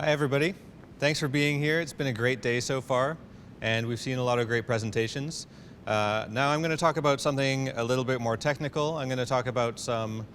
Hi, everybody. Thanks for being here. It's been a great day so far, and we've seen a lot of great presentations. Now I'm going to talk about something a little bit more technical. I'm going to talk about some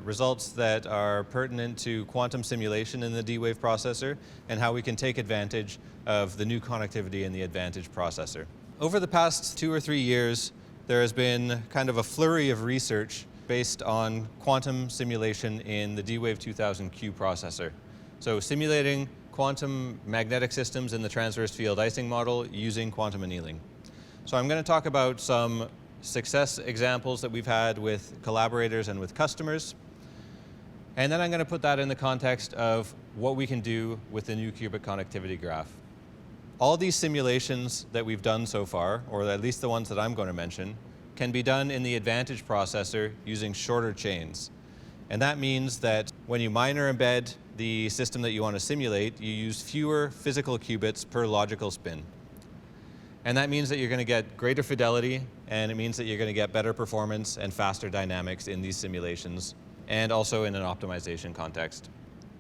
results that are pertinent to quantum simulation in the D-Wave processor and how we can take advantage of the new connectivity in the Advantage processor. Over the past 2 or 3 years, there has been kind of a flurry of research based on quantum simulation in the D-Wave 2000Q processor. So simulating quantum magnetic systems in the transverse field Ising model using quantum annealing. So I'm going to talk about some success examples that we've had with collaborators and with customers. And then I'm going to put that in the context of what we can do with the new qubit connectivity graph. All these simulations that we've done so far, or at least the ones that I'm going to mention, can be done in the Advantage processor using shorter chains. And that means that when you mine or embed the system that you want to simulate, you use fewer physical qubits per logical spin. And that means that you're going to get greater fidelity, and it means that you're going to get better performance and faster dynamics in these simulations, and also in an optimization context.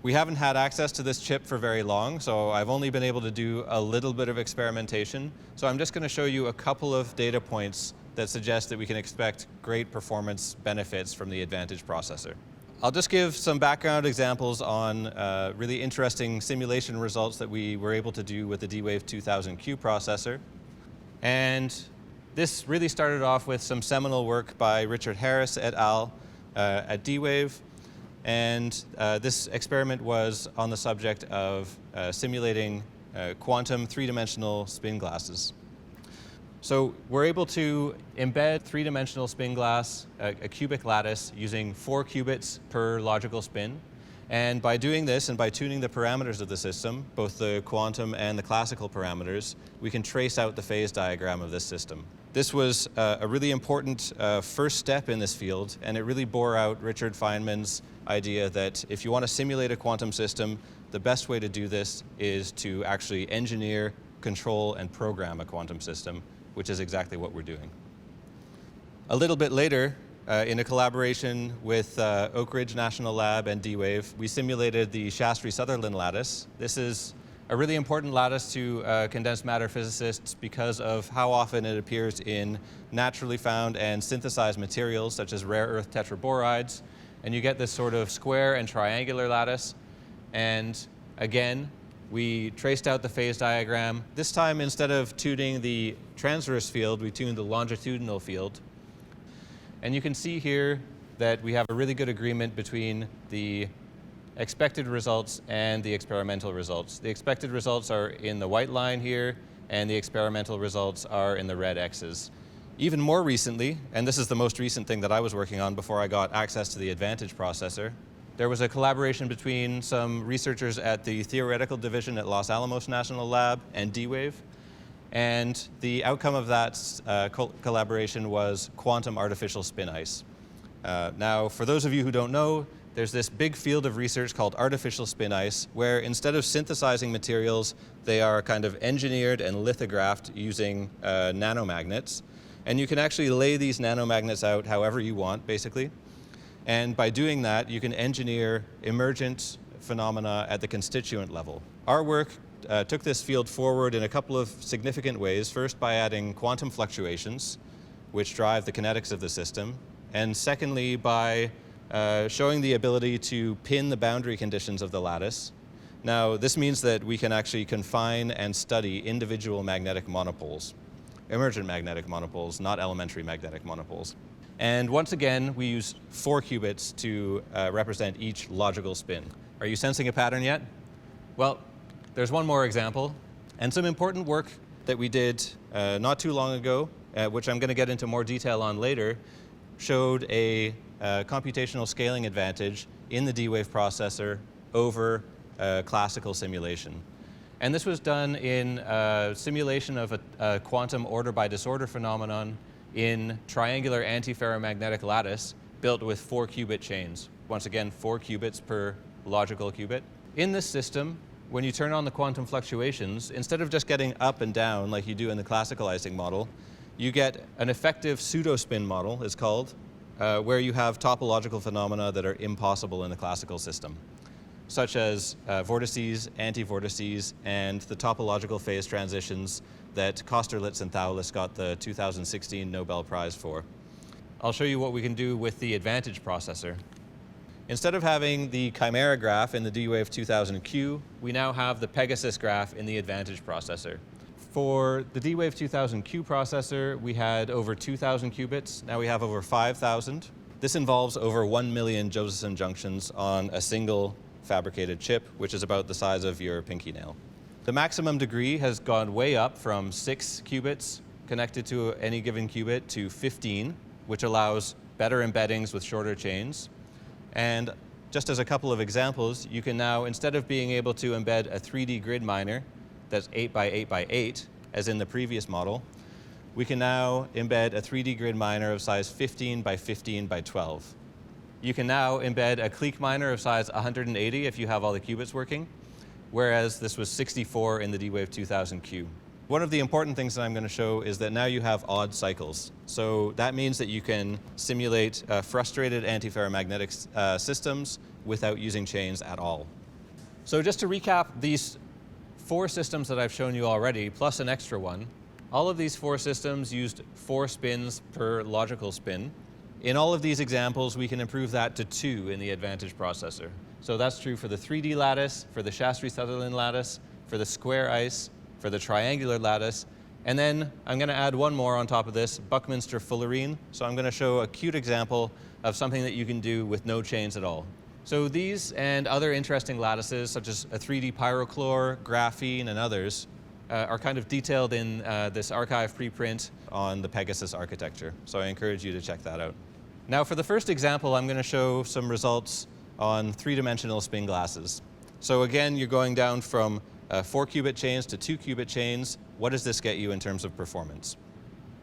We haven't had access to this chip for very long, so I've only been able to do a little bit of experimentation. So I'm just going to show you a couple of data points that suggest that we can expect great performance benefits from the Advantage processor. I'll just give some background examples on really interesting simulation results that we were able to do with the D-Wave 2000Q processor. And this really started off with some seminal work by Richard Harris et al. At D-Wave. And this experiment was on the subject of simulating quantum three-dimensional spin glasses. So we're able to embed three-dimensional spin glass, a cubic lattice, using 4 qubits per logical spin. And by doing this and by tuning the parameters of the system, both the quantum and the classical parameters, we can trace out the phase diagram of this system. This was a really important first step in this field, and it really bore out Richard Feynman's idea that if you want to simulate a quantum system, the best way to do this is to actually engineer, control, and program a quantum system, which is exactly what we're doing. A little bit later, in a collaboration with Oak Ridge National Lab and D-Wave, we simulated the Shastry-Sutherland lattice. This is a really important lattice to condensed matter physicists because of how often it appears in naturally found and synthesized materials such as rare earth tetraborides. And you get this sort of square and triangular lattice. And again, we traced out the phase diagram. This time, instead of tuning the transverse field, we tuned the longitudinal field. And you can see here that we have a really good agreement between the expected results and the experimental results. The expected results are in the white line here, and the experimental results are in the red X's. Even more recently, and this is the most recent thing that I was working on before I got access to the Advantage processor, there was a collaboration between some researchers at the theoretical division at Los Alamos National Lab and D-Wave. And the outcome of that collaboration was quantum artificial spin ice. Now, for those of you who don't know, there's this big field of research called artificial spin ice, where instead of synthesizing materials, they are kind of engineered and lithographed using nanomagnets. And you can actually lay these nanomagnets out however you want, basically. And by doing that, you can engineer emergent phenomena at the constituent level. Our work took this field forward in a couple of significant ways. First, by adding quantum fluctuations, which drive the kinetics of the system. And secondly, by showing the ability to pin the boundary conditions of the lattice. Now, this means that we can actually confine and study individual magnetic monopoles, emergent magnetic monopoles, not elementary magnetic monopoles. And once again, we use 4 qubits to represent each logical spin. Are you sensing a pattern yet? Well, there's one more example, and some important work that we did not too long ago, which I'm going to get into more detail on later, showed a computational scaling advantage in the D-Wave processor over classical simulation. And this was done in simulation of a quantum order by disorder phenomenon in triangular antiferromagnetic lattice built with 4 qubit chains. Once again, 4 qubits per logical qubit. In this system, when you turn on the quantum fluctuations, instead of just getting up and down like you do in the classical Ising model, you get an effective pseudo-spin model, it's called, where you have topological phenomena that are impossible in the classical system. such as vortices, anti-vortices, and the topological phase transitions that Kosterlitz and Thouless got the 2016 Nobel Prize for. I'll show you what we can do with the Advantage processor. Instead of having the Chimera graph in the D-Wave 2000Q, we now have the Pegasus graph in the Advantage processor. For the D-Wave 2000Q processor, we had over 2,000 qubits. Now we have over 5,000. This involves over 1 million Josephson junctions on a single fabricated chip, which is about the size of your pinky nail. The maximum degree has gone way up from 6 qubits connected to any given qubit to 15, which allows better embeddings with shorter chains. And just as a couple of examples, you can now, instead of being able to embed a 3D grid miner that's 8 by 8 by 8, as in the previous model, we can now embed a 3D grid miner of size 15 by 15 by 12. You can now embed a clique miner of size 180 if you have all the qubits working, whereas this was 64 in the D-Wave 2000Q. One of the important things that I'm going to show is that now you have odd cycles. So that means that you can simulate frustrated antiferromagnetic systems without using chains at all. So just to recap these 4 systems that I've shown you already, plus an extra one, all of these 4 systems used 4 spins per logical spin. In all of these examples, we can improve that to 2 in the Advantage processor. So that's true for the 3D lattice, for the Shastry-Sutherland lattice, for the square ice, for the triangular lattice, and then I'm going to add one more on top of this, Buckminster-Fullerene. So I'm going to show a cute example of something that you can do with no chains at all. So these and other interesting lattices, such as a 3D pyrochlore, graphene, and others, are kind of detailed in this archive preprint on the Pegasus architecture. So I encourage you to check that out. Now for the first example, I'm going to show some results on 3-dimensional spin glasses. So again, you're going down from 4-qubit chains to 2-qubit chains. What does this get you in terms of performance?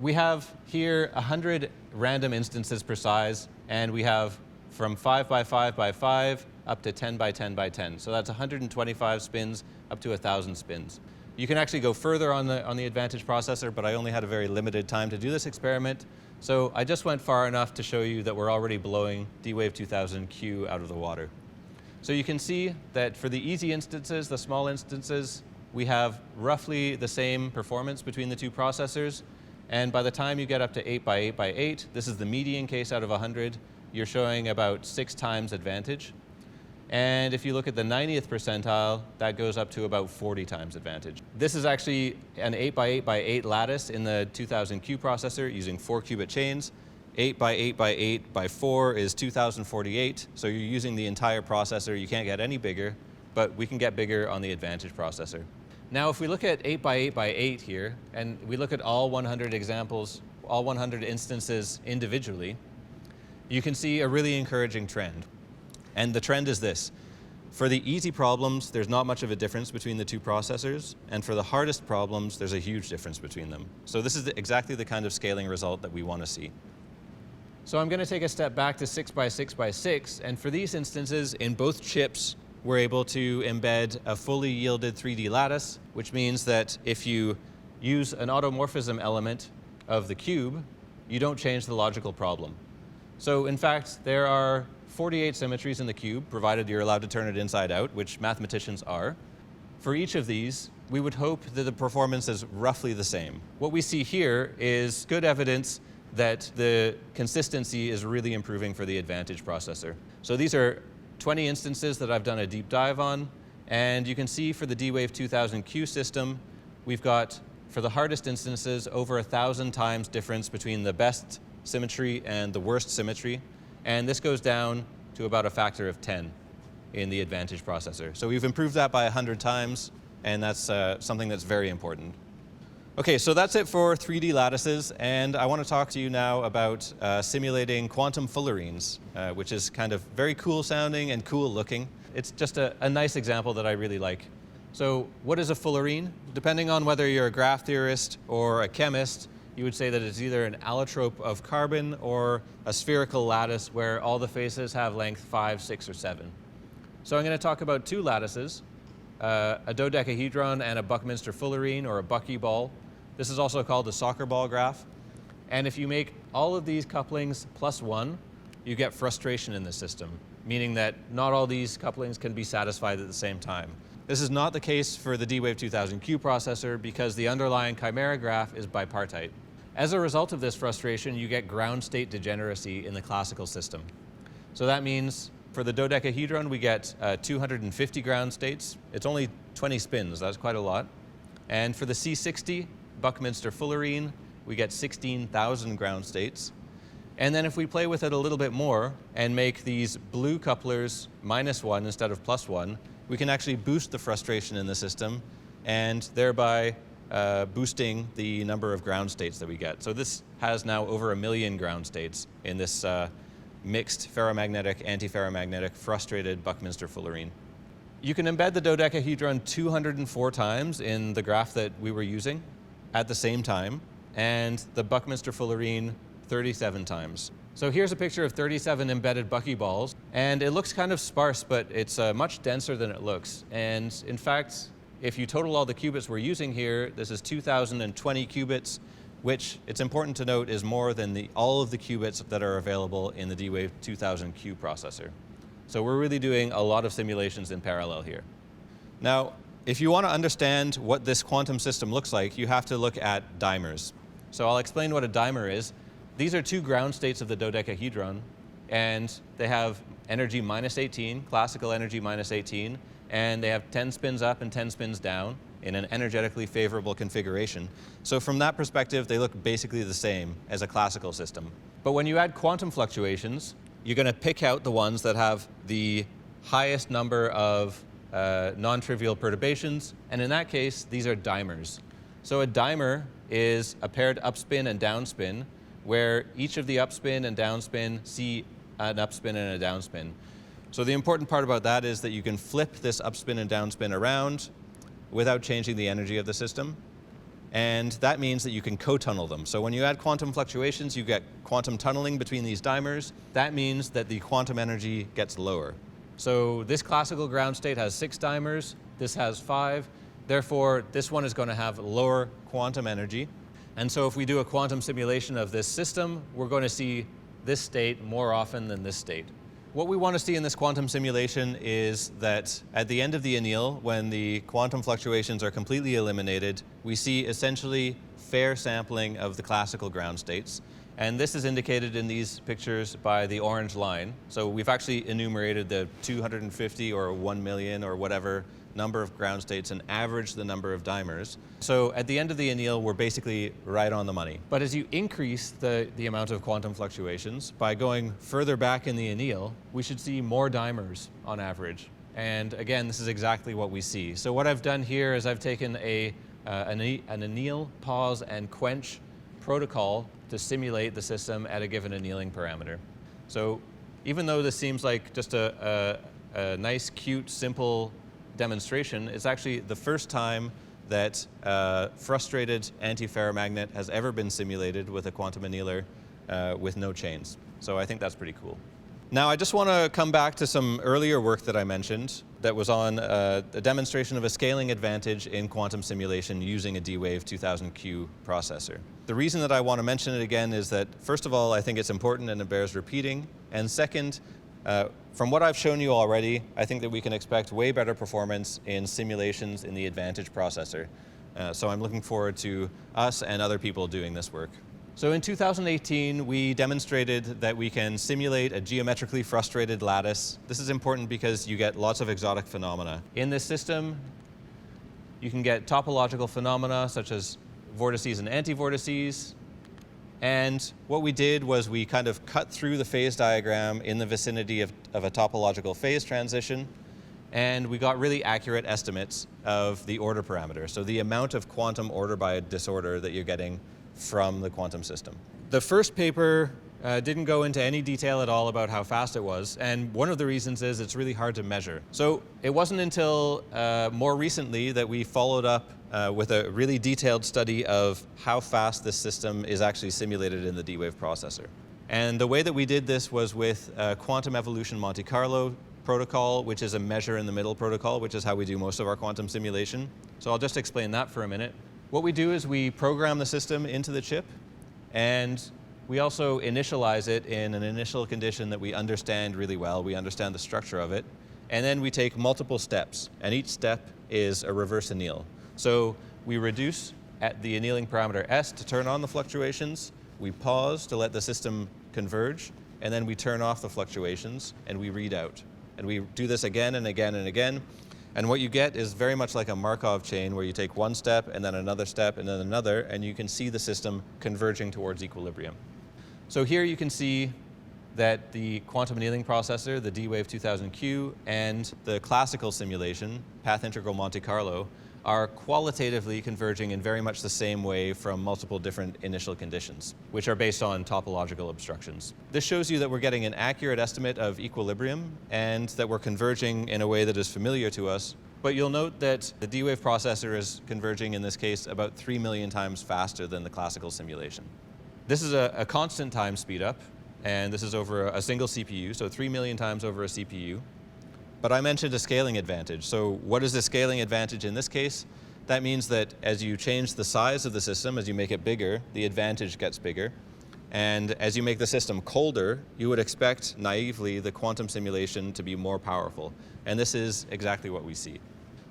We have here 100 random instances per size, and we have from 5 by 5 by 5 up to 10 by 10 by 10. So that's 125 spins up to 1,000 spins. You can actually go further on the Advantage processor, but I only had a very limited time to do this experiment. So I just went far enough to show you that we're already blowing D-Wave 2000Q out of the water. So you can see that for the easy instances, the small instances, we have roughly the same performance between the 2 processors. And by the time you get up to 8 by 8 by 8, this is the median case out of 100, you're showing about 6 times advantage. And if you look at the 90th percentile, that goes up to about 40 times advantage. This is actually an 8 by 8 by 8 lattice in the 2000Q processor using 4-qubit chains. 8 by 8 by 8 by 4 is 2048, so you're using the entire processor. You can't get any bigger, but we can get bigger on the Advantage processor. Now, if we look at 8 by 8 by 8 here, and we look at all 100 examples, all 100 instances individually, you can see a really encouraging trend. And the trend is this. For the easy problems, there's not much of a difference between the 2 processors, and for the hardest problems, there's a huge difference between them. So this is exactly the kind of scaling result that we want to see. So I'm going to take a step back to 6 by 6 by 6, and for these instances, in both chips, we're able to embed a fully yielded 3D lattice, which means that if you use an automorphism element of the cube, you don't change the logical problem. So in fact, there are 48 symmetries in the cube, provided you're allowed to turn it inside out, which mathematicians are. For each of these, we would hope that the performance is roughly the same. What we see here is good evidence that the consistency is really improving for the Advantage processor. So these are 20 instances that I've done a deep dive on, and you can see for the D-Wave 2000Q system, we've got, for the hardest instances, over 1,000 times difference between the best symmetry and the worst symmetry, and this goes down to about a factor of 10 in the Advantage processor. So we've improved that by 100 times, and that's something that's very important. Okay, so that's it for 3D lattices, and I want to talk to you now about simulating quantum fullerenes, which is kind of very cool sounding and cool looking. It's just a nice example that I really like. So what is a fullerene? Depending on whether you're a graph theorist or a chemist, you would say that it's either an allotrope of carbon or a spherical lattice where all the faces have length 5, 6, or 7. So I'm going to talk about 2 lattices, a dodecahedron and a Buckminster-Fullerene, or a Buckyball. This is also called the soccer ball graph. And if you make all of these couplings plus 1, you get frustration in the system. meaning that not all these couplings can be satisfied at the same time. This is not the case for the D-Wave 2000Q processor because the underlying chimera graph is bipartite. As a result of this frustration, you get ground state degeneracy in the classical system. So that means for the dodecahedron, we get 250 ground states. It's only 20 spins, that's quite a lot. And for the C60, Buckminster-Fullerene, we get 16,000 ground states. And then if we play with it a little bit more and make these blue couplers -1 instead of +1, we can actually boost the frustration in the system and thereby boosting the number of ground states that we get. So this has now over 1 million ground states in this mixed ferromagnetic, antiferromagnetic, frustrated Buckminster-Fullerene. You can embed the dodecahedron 204 times in the graph that we were using at the same time, and the Buckminster-Fullerene 37 times. So here's a picture of 37 embedded Buckyballs, and it looks kind of sparse, but it's much denser than it looks. And in fact, if you total all the qubits we're using here, this is 2,020 qubits, which it's important to note is more than all of the qubits that are available in the D-Wave 2000Q processor. So we're really doing a lot of simulations in parallel here. Now, if you want to understand what this quantum system looks like, you have to look at dimers. So I'll explain what a dimer is. These are two ground states of the dodecahedron, and they have energy -18, classical energy -18, and they have 10 spins up and 10 spins down in an energetically favorable configuration. So from that perspective, they look basically the same as a classical system. But when you add quantum fluctuations, you're going to pick out the ones that have the highest number of non-trivial perturbations, and in that case, these are dimers. So a dimer is a paired upspin and downspin, where each of the upspin and downspin see an upspin and a downspin. So the important part about that is that you can flip this upspin and downspin around without changing the energy of the system. And that means that you can co-tunnel them. So when you add quantum fluctuations, you get quantum tunneling between these dimers. That means that the quantum energy gets lower. So this classical ground state has 6 dimers, this has 5. Therefore, this one is going to have lower quantum energy. And so if we do a quantum simulation of this system, we're going to see this state more often than this state. What we want to see in this quantum simulation is that at the end of the anneal, when the quantum fluctuations are completely eliminated, we see essentially fair sampling of the classical ground states. And this is indicated in these pictures by the orange line. So we've actually enumerated the 250 or 1 million or whatever number of ground states and averaged the number of dimers. So at the end of the anneal, we're basically right on the money. But as you increase the amount of quantum fluctuations, by going further back in the anneal, we should see more dimers on average. And again, this is exactly what we see. So what I've done here is I've taken an anneal, pause, and quench protocol to simulate the system at a given annealing parameter. So even though this seems like just a nice, cute, simple demonstration, it's actually the first time that frustrated antiferromagnet has ever been simulated with a quantum annealer with no chains. So I think that's pretty cool. Now I just want to come back to some earlier work that I mentioned that was on a demonstration of a scaling advantage in quantum simulation using a D-Wave 2000Q processor. The reason that I want to mention it again is that, first of all, I think it's important and it bears repeating. And second, from what I've shown you already, I think that we can expect way better performance in simulations in the Advantage processor. So I'm looking forward to us and other people doing this work. So in 2018, we demonstrated that we can simulate a geometrically frustrated lattice. This is important because you get lots of exotic phenomena. In this system, you can get topological phenomena such as vortices and antivortices. And what we did was we kind of cut through the phase diagram in the vicinity of a topological phase transition, and we got really accurate estimates of the order parameter, so the amount of quantum order by disorder that you're getting from the quantum system. The first paper didn't go into any detail at all about how fast it was, and one of the reasons is it's really hard to measure. So it wasn't until more recently that we followed up with a really detailed study of how fast this system is actually simulated in the D-Wave processor. And the way that we did this was with quantum evolution Monte Carlo protocol, which is a measure in the middle protocol, which is how we do most of our quantum simulation. So I'll just explain that for a minute. What we do is we program the system into the chip, and We also initialize it in an initial condition that we understand really well. We understand the structure of it. And then we take multiple steps, and each step is a reverse anneal. So we reduce at the annealing parameter S to turn on the fluctuations. We pause to let the system converge, and then we turn off the fluctuations, and we read out. And we do this again and again and again. And what you get is very much like a Markov chain where you take one step and then another step and then another, and you can see the system converging towards equilibrium. So here you can see that the quantum annealing processor, the D-Wave 2000Q, and the classical simulation, path integral Monte Carlo, are qualitatively converging in very much the same way from multiple different initial conditions, which are based on topological obstructions. This shows you that we're getting an accurate estimate of equilibrium and that we're converging in a way that is familiar to us. But you'll note that the D-Wave processor is converging in this case about 3 million times faster than the classical simulation. This is a constant time speedup, and this is over a single CPU, so 3 million times over a CPU. But I mentioned a scaling advantage. So what is the scaling advantage in this case? That means that as you change the size of the system, as you make it bigger, the advantage gets bigger. And as you make the system colder, you would expect naively the quantum simulation to be more powerful. And this is exactly what we see.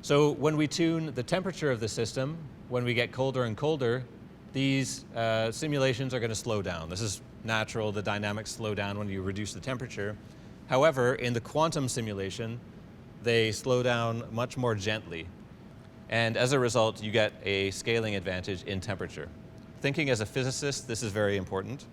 So when we tune the temperature of the system, when we get colder and colder, these simulations are going to slow down. This is natural. The dynamics slow down when you reduce the temperature. However, in the quantum simulation, they slow down much more gently. And as a result, you get a scaling advantage in temperature. Thinking as a physicist, this is very important.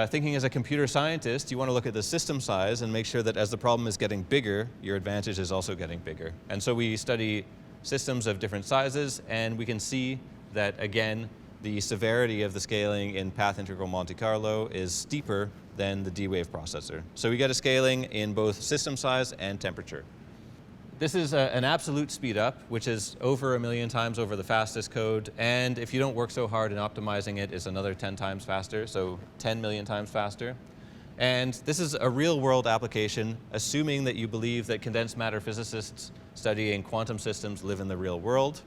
Thinking as a computer scientist, you want to look at the system size and make sure that as the problem is getting bigger, your advantage is also getting bigger. And so we study systems of different sizes, and we can see that, again, the severity of the scaling in path integral Monte Carlo is steeper than the D-Wave processor. So we get a scaling in both system size and temperature. This is an absolute speed up, which is over 1 million times over the fastest code. And if you don't work so hard in optimizing it, it's another 10 times faster, so 10 million times faster. And this is a real world application, assuming that you believe that condensed matter physicists studying quantum systems live in the real world.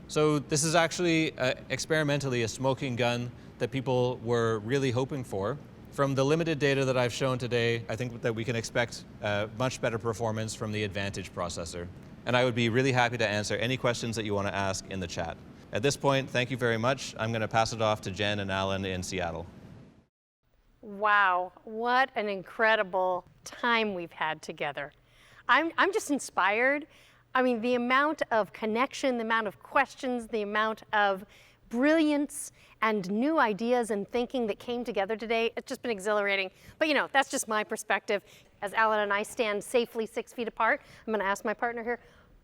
So this is actually experimentally a smoking gun that people were really hoping for. From the limited data that I've shown today, I think that we can expect much better performance from the Advantage processor. And I would be really happy to answer any questions that you want to ask in the chat. At this point, thank you very much. I'm going to pass it off to Jen and Alan in Seattle. Wow, what an incredible time we've had together. I'm just inspired. I mean, the amount of connection, the amount of questions, the amount of brilliance and new ideas and thinking that came together today, it's just been exhilarating. But you know, that's just my perspective. As Alan and I stand safely 6 feet apart, I'm gonna ask my partner here,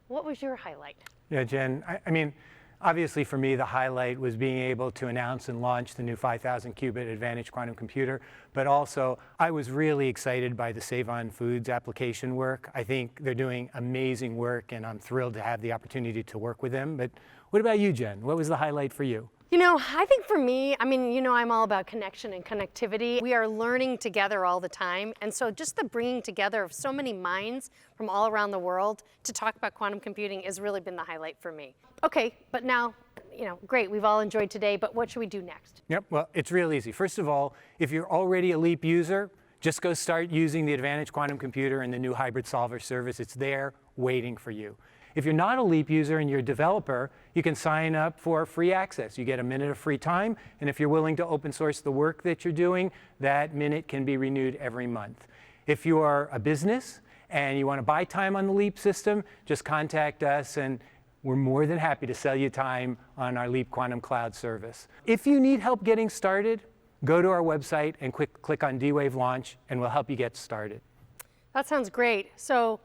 what was your highlight? Yeah, Jen, I mean, obviously for me, the highlight was being able to announce and launch the new 5,000 qubit Advantage quantum computer, but also I was really excited by the Save On Foods application work. I think they're doing amazing work, and I'm thrilled to have the opportunity to work with them. But what about you, Jen? What was the highlight for you? You know, I think for me, I mean, you know, I'm all about connection and connectivity. We are learning together all the time. And so just the bringing together of so many minds from all around the world to talk about quantum computing has really been the highlight for me. Okay, but now, you know, great, we've all enjoyed today, but what should we do next? Yep, well, it's real easy. First of all, if you're already a LEAP user, just go start using the Advantage quantum computer and the new hybrid solver service. It's there waiting for you. If you're not a LEAP user and you're a developer, you can sign up for free access. You get a minute of free time, and if you're willing to open source the work that you're doing, that minute can be renewed every month. If you are a business and you want to buy time on the LEAP system, just contact us, and we're more than happy to sell you time on our LEAP Quantum Cloud service. If you need help getting started, go to our website and click on D-Wave Launch, and we'll help you get started. That sounds great. So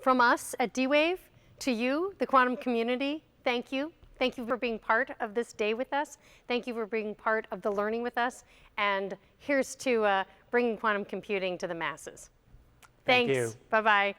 from us at D-Wave, to you, the quantum community, thank you. Thank you for being part of this day with us. Thank you for being part of the learning with us. And here's to bringing quantum computing to the masses. Thank Thanks. you. Bye-bye.